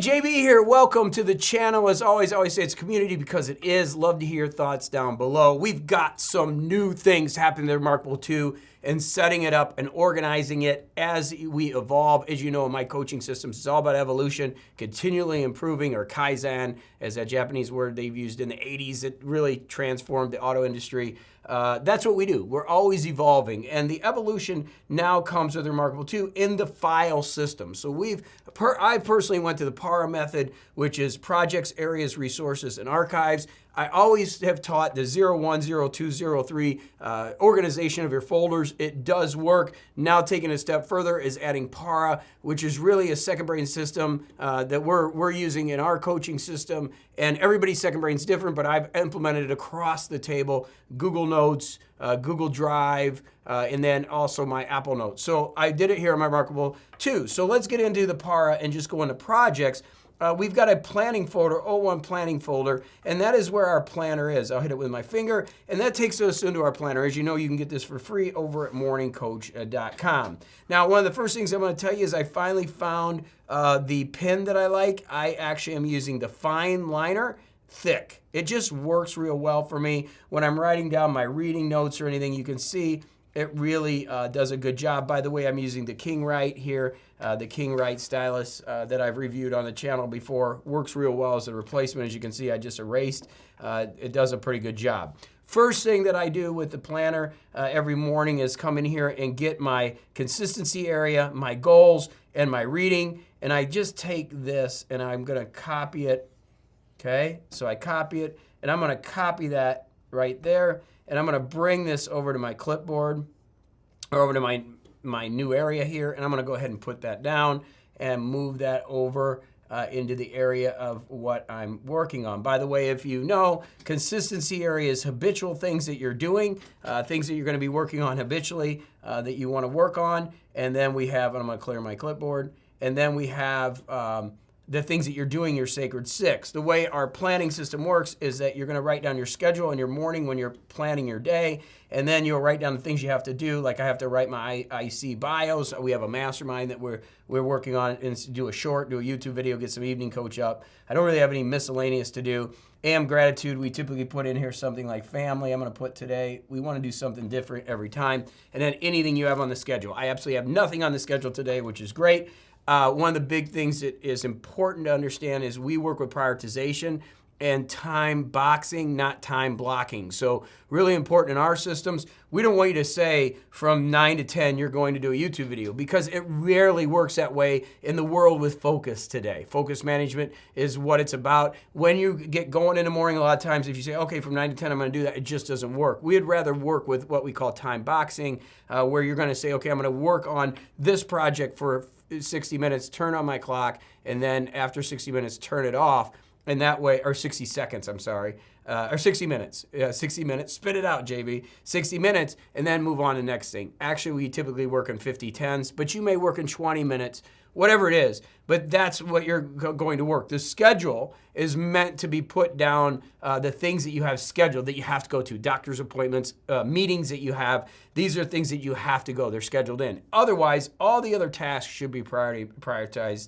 JB here. Welcome to the channel. As always, I always say it's community because it is. Love to hear your thoughts down below. We've got some new things happening in reMarkable 2 and setting it up and organizing it as we evolve. As you know, in my coaching systems, it's all about evolution, continually improving, or Kaizen, as a Japanese word they've used in the 80s. It really transformed the auto industry. That's what we do. We're always evolving. And the evolution now comes with reMarkable 2 in the file system. So I personally went to the PARA method, which is projects, areas, resources, and archives. I always have taught the 01, 02, 03 organization of your folders. It does work. Now taking it a step further is adding PARA, which is really a second brain system that we're using in our coaching system. And everybody's second brain is different, but I've implemented it across the table: Google Notes, Google Drive, and then also my Apple Notes. So I did it here on my reMarkable 2. So let's get into the PARA and just go into projects. We've got a planning folder, 01 planning folder, and that is where our planner is. I'll hit it with my finger, and that takes us into our planner. As you know, you can get this for free over at MorningCoach.com. Now, one of the first things I'm going to tell you is I finally found the pen that I like. I actually am using the fine liner thick. It just works real well for me. When I'm writing down my reading notes or anything, you can see it really does a good job. By the way, I'm using the King Write here, the King Write stylus that I've reviewed on the channel before. Works real well as a replacement. As you can see, I just erased. It does a pretty good job. First thing that I do with the planner every morning is come in here and get my consistency area, my goals, and my reading. And I just take this and I'm going to copy it. Okay, so I copy it, and I'm going to copy that right there. And I'm going to bring this over to my clipboard, or over to my new area here, and I'm going to go ahead and put that down and move that over into the area of what I'm working on. By the way, if you know, consistency area is habitual things that you're doing, things that you're going to be working on habitually that you want to work on. And then we have, and I'm going to clear my clipboard, and then we have the things that you're doing, your sacred six. The way our planning system works is that you're going to write down your schedule in your morning when you're planning your day, and then you'll write down the things you have to do. Like I have to write my IC bios. We have a mastermind that we're working on, and do a short, do a YouTube video, get some evening coach up. I don't really have any miscellaneous to do. And gratitude, we typically put in here something like family. I'm going to put today. We want to do something different every time. And then anything you have on the schedule. I absolutely have nothing on the schedule today, which is great. One of the big things that is important to understand is we work with prioritization and time boxing, not time blocking. So really important in our systems. We don't want you to say from 9 to 10 you're going to do a YouTube video, because it rarely works that way in the world with focus today. Focus management is what it's about. When you get going in the morning, a lot of times if you say, okay, from 9 to 10 I'm going to do that, it just doesn't work. We'd rather work with what we call time boxing, where you're going to say, okay, I'm going to work on this project for 60 minutes, turn on my clock, and then after 60 minutes, turn it off. And that way, or 60 seconds, I'm sorry, or 60 minutes. 60 minutes, spit it out, JB. 60 minutes, and then move on to the next thing. Actually, we typically work in 50-10s, but you may work in 20 minutes, whatever it is. But that's what you're going to work. The schedule is meant to be put down, the things that you have scheduled that you have to go to, doctor's appointments, meetings that you have. These are things that you have to go. They're scheduled in. Otherwise, all the other tasks should be prioritized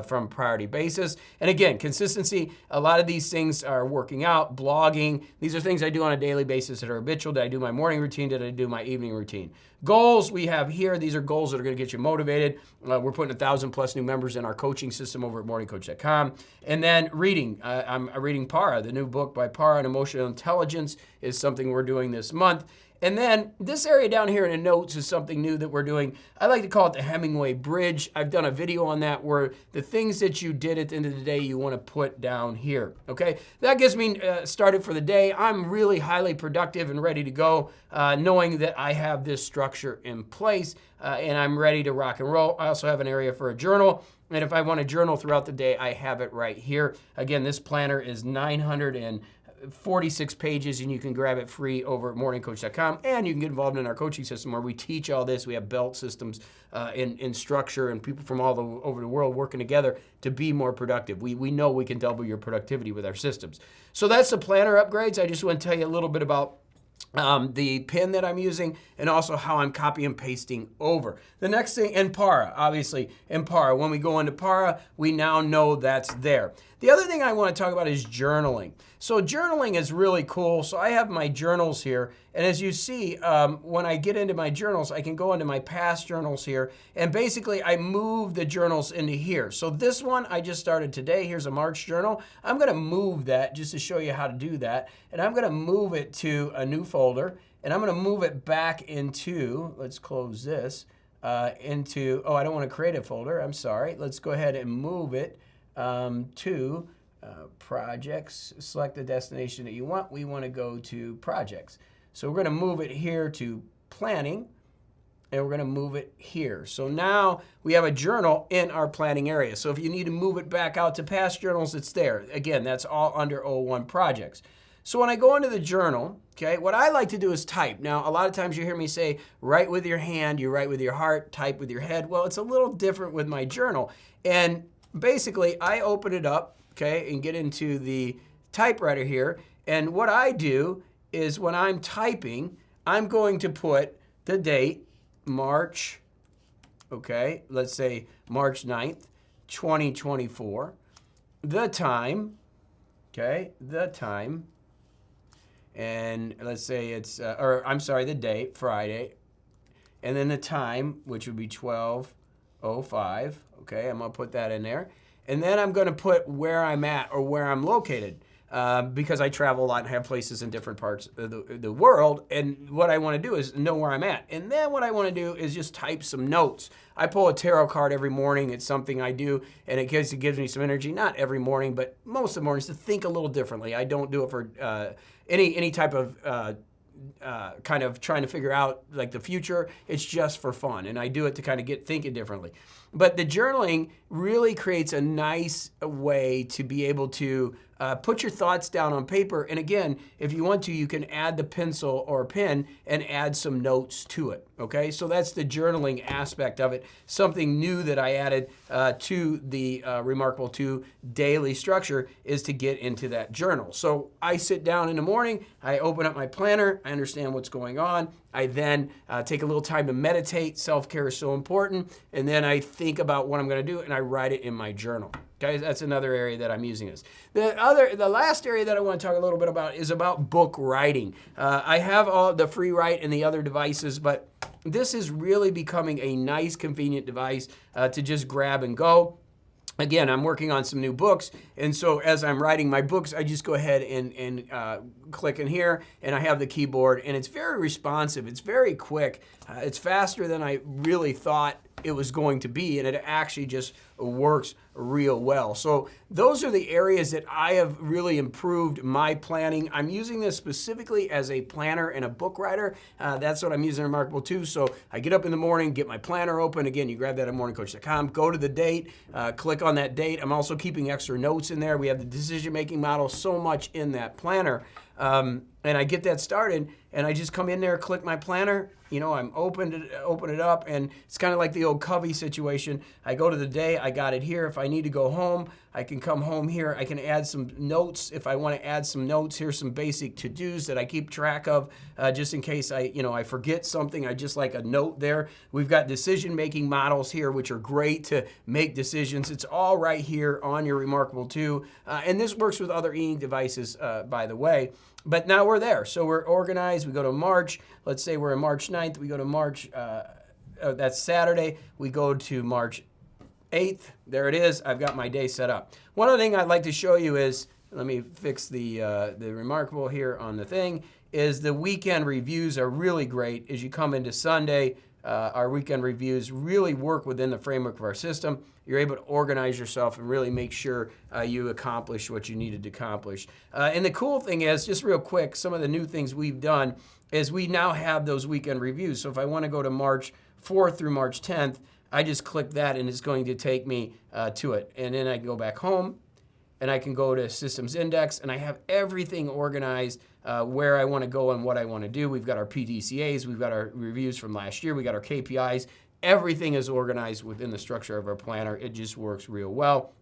from priority basis. And again, consistency, a lot of these things are working out, blogging. These are things I do on a daily basis that are habitual. Did I do my morning routine? Did I do my evening routine? Goals we have here. These are goals that are going to get you motivated. We're putting 1,000+ new members in our coaching system over at MorningCoach.com. And then reading. I'm reading PARA, the new book by PARA on emotional intelligence is something we're doing this month. And then this area down here in the notes is something new that we're doing. I like to call it the Hemingway Bridge. I've done a video on that where the things that you did at the end of the day you want to put down here, okay? That gets me started for the day. I'm really highly productive and ready to go, knowing that I have this structure in place and I'm ready to rock and roll. I also have an area for a journal. And if I want to journal throughout the day, I have it right here. Again, this planner is 946 pages, and you can grab it free over at MorningCoach.com. And you can get involved in our coaching system where we teach all this. We have belt systems in structure, and people from all over the world working together to be more productive. We know we can double your productivity with our systems. So that's the planner upgrades. I just want to tell you a little bit about the pen that I'm using, and also how I'm copy and pasting over. The next thing, and Para, obviously, in Para. When we go into Para, we now know that's there. The other thing I want to talk about is journaling. So journaling is really cool. So I have my journals here, and as you see, when I get into my journals, I can go into my past journals here, and basically I move the journals into here. So this one I just started today. Here's a March journal. I'm going to move that just to show you how to do that, and I'm going to move it to a new folder, and I'm going to move it back into, let's close this, into, oh, I don't want to create a folder. I'm sorry. Let's go ahead and move it to projects. Select the destination that you want. We want to go to projects. So we're going to move it here to planning, and we're going to move it here. So now we have a journal in our planning area. So if you need to move it back out to past journals, it's there. Again, that's all under 01 projects. So when I go into the journal, okay, what I like to do is type. Now, a lot of times you hear me say, write with your hand, you write with your heart, type with your head. Well, it's a little different with my journal. And basically, I open it up, okay, and get into the typewriter here. And what I do is when I'm typing, I'm going to put the date, March, okay, let's say March 9th, 2024, the time, okay, the time, and let's say it's, or I'm sorry, the date, Friday, and then the time, which would be 12:05, okay, I'm going to put that in there. And then I'm going to put where I'm at or where I'm located because I travel a lot and have places in different parts of the world. And what I want to do is know where I'm at. And then what I want to do is just type some notes. I pull a tarot card every morning. It's something I do, and it gives me some energy, not every morning, but most of the mornings, to think a little differently. I don't do it for any type of kind of trying to figure out like the future. It's just for fun, and I do it to kind of get thinking differently. But the journaling really creates a nice way to be able to put your thoughts down on paper. And again, if you want to, you can add the pencil or pen and add some notes to it. Okay, so that's the journaling aspect of it. Something new that I added to the reMarkable 2 daily structure is to get into that journal. So I sit down in the morning, I open up my planner, I understand what's going on. I then take a little time to meditate. Self-care is so important. And then I think about what I'm going to do, and I write it in my journal. Okay, that's another area that I'm using this. The last area that I want to talk a little bit about is about book writing. I have all the free write and the other devices, but this is really becoming a nice, convenient device to just grab and go. Again, I'm working on some new books, and so as I'm writing my books, I just go ahead and click in here, and I have the keyboard, and it's very responsive. It's very quick. It's faster than I really thought it was going to be, and it actually just works real well. So those are the areas that I have really improved my planning. I'm using this specifically as a planner and a book writer. That's what I'm using in reMarkable 2. So I get up in the morning, get my planner open. Again, you grab that at morningcoach.com, go to the date, click on that date. I'm also keeping extra notes in there. We have the decision-making model, so much in that planner. And I get that started, and I just come in there, click my planner, you know, I'm open it up, and it's kind of like the old Covey situation. I go to the day, I got it here. If I need to go home, I can come home here. I can add some notes if I want to add some notes. Here's some basic to-dos that I keep track of, just in case I forget something. I just like a note there. We've got decision-making models here, which are great to make decisions. It's all right here on your reMarkable 2, and this works with other e-ink devices, by the way. But now we're there. So we're organized. We go to March. Let's say we're in March 9th. We go to March, that's Saturday. We go to March 8th. There it is. I've got my day set up. One other thing I'd like to show you is, let me fix the reMarkable here on the thing, is the weekend reviews are really great. As you come into Sunday, our weekend reviews really work within the framework of our system. You're able to organize yourself and really make sure you accomplish what you needed to accomplish. And the cool thing is, just real quick, some of the new things we've done is we now have those weekend reviews. So if I want to go to March 4th through March 10th, I just click that and it's going to take me to it. And then I can go back home and I can go to Systems Index, and I have everything organized where I want to go and what I want to do. We've got our PDCAs, we've got our reviews from last year, we got our KPIs. Everything is organized within the structure of our planner. It just works real well.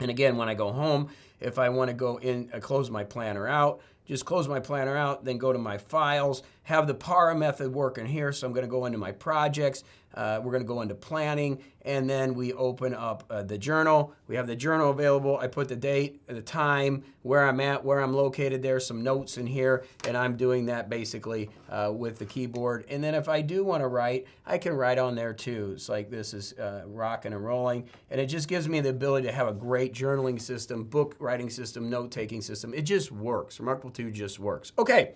And again, when I go home, if I want to go in, close my planner out, just close my planner out, then go to my files, have the PARA method working here. So I'm going to go into my projects. We're going to go into planning, and then we open up the journal. We have the journal available. I put the date, the time, where I'm at, where I'm located. There's some notes in here, and I'm doing that basically with the keyboard. And then if I do want to write, I can write on there too. It's like this is rocking and rolling, and it just gives me the ability to have a great journaling system, book writing system, note-taking system. It just works. reMarkable 2 just works. Okay,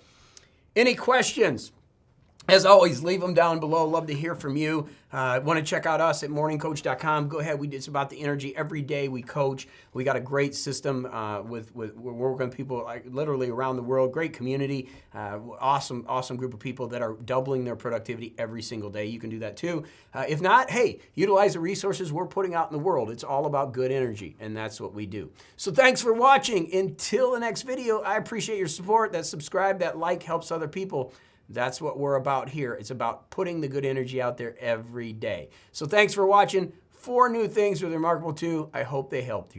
any questions? As always, leave them down below. Love to hear from you. Want to check out us at MorningCoach.com. Go ahead. It's about the energy. Every day we coach. We got a great system we're working with people literally around the world. Great community. Awesome group of people that are doubling their productivity every single day. You can do that too. If not, hey, utilize the resources we're putting out in the world. It's all about good energy, and that's what we do. So thanks for watching. Until the next video, I appreciate your support. That subscribe, that like helps other people. That's what we're about here. It's about putting the good energy out there every day. So thanks for watching. 4 new things with reMarkable 2. I hope they helped you.